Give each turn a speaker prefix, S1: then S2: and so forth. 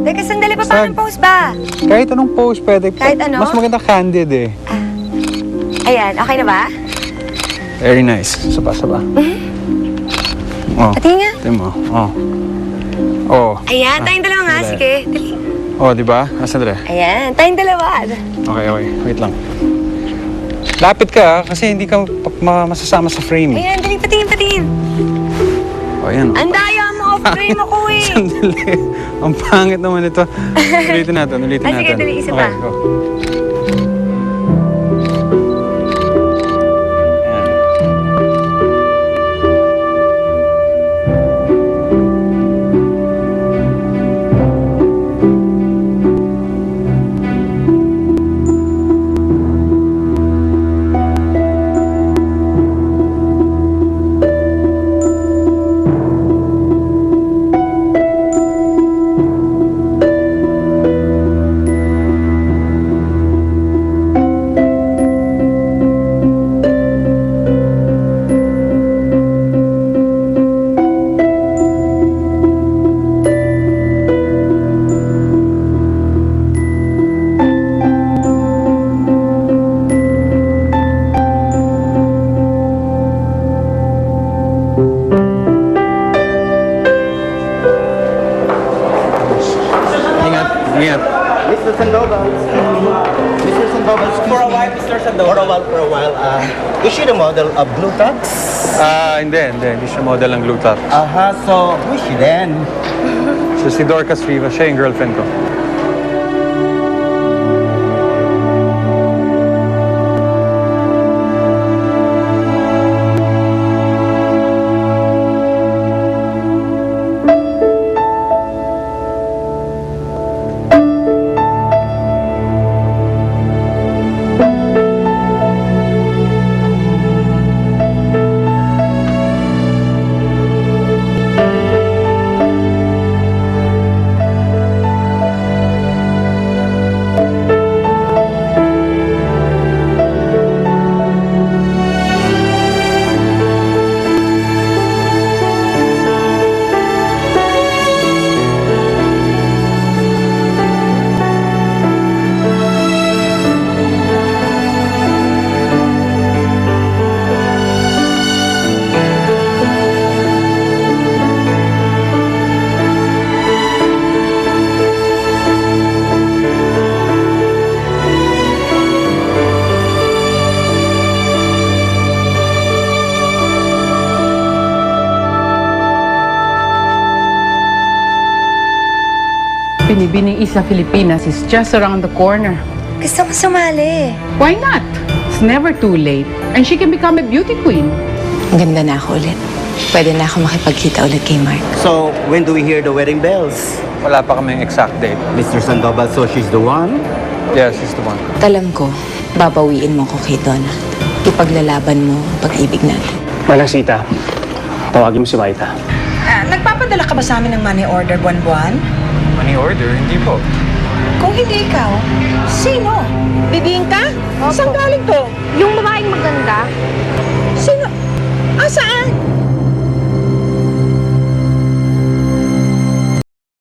S1: Teka, sandali pa. Paano pose ba?
S2: Kahit anong pose pwede.
S1: Kahit ano?
S2: Mas maganda candid eh.
S1: Ayan, okay na ba?
S2: Very nice. Saba. Oh.
S1: Pati nga.
S2: Tingnan mo. Oh. Oh.
S1: Ayan, tayong dalawa nga.
S2: sandali.
S1: Sige, dali.
S2: Oh, di ba? Sandali.
S1: Ayan, tayong dalawa.
S2: Okay. Wait lang. Lapit ka kasi hindi ka masasama sa frame.
S1: Ayan, dali, patingin.
S2: Oh, yan.
S1: Ang daya mo, off-frame ako eh.
S2: Sandali. Ang pangit naman ito. Ulitin natin.
S1: Sige, dali, isa pa.
S2: Okay, go. Ingat.
S3: Mr. Sandoval. Mr. Sandoval, excuse me.
S4: Mr. Sandoval.
S3: For a while. Is she the model of Blue Top?
S2: Hindi. Hindi siya model ng Blue Top.
S3: So who is she then?
S2: So, si Dorcas Riva, siya yung girlfriend ko.
S5: Binibining Isa Filipinas is just around the corner.
S1: Gusto ko sumali.
S5: Why not? It's never too late. And she can become a beauty queen.
S6: Ganda na ako ulit. Pwede na ako makipagkita ulit kay Mark.
S3: So when do we hear the wedding bells?
S2: Wala pa kaming exact date.
S3: Mr. Sandoval, so she's the one?
S2: Yes, she's the one.
S6: Alam ko, babawiin mo ko kay Donna. Ipaglalaban mo ang pag-ibig natin.
S4: Manang Sita, tawagin mo si Maita.
S7: Nagpapadala ka ba sa amin ng money order buwan-buwan?
S2: Money order? Hindi po.
S7: Kung hindi ikaw, sino? Bibingka? Saan galing to?
S1: Yung babaeng maganda.
S7: Sino? Saan?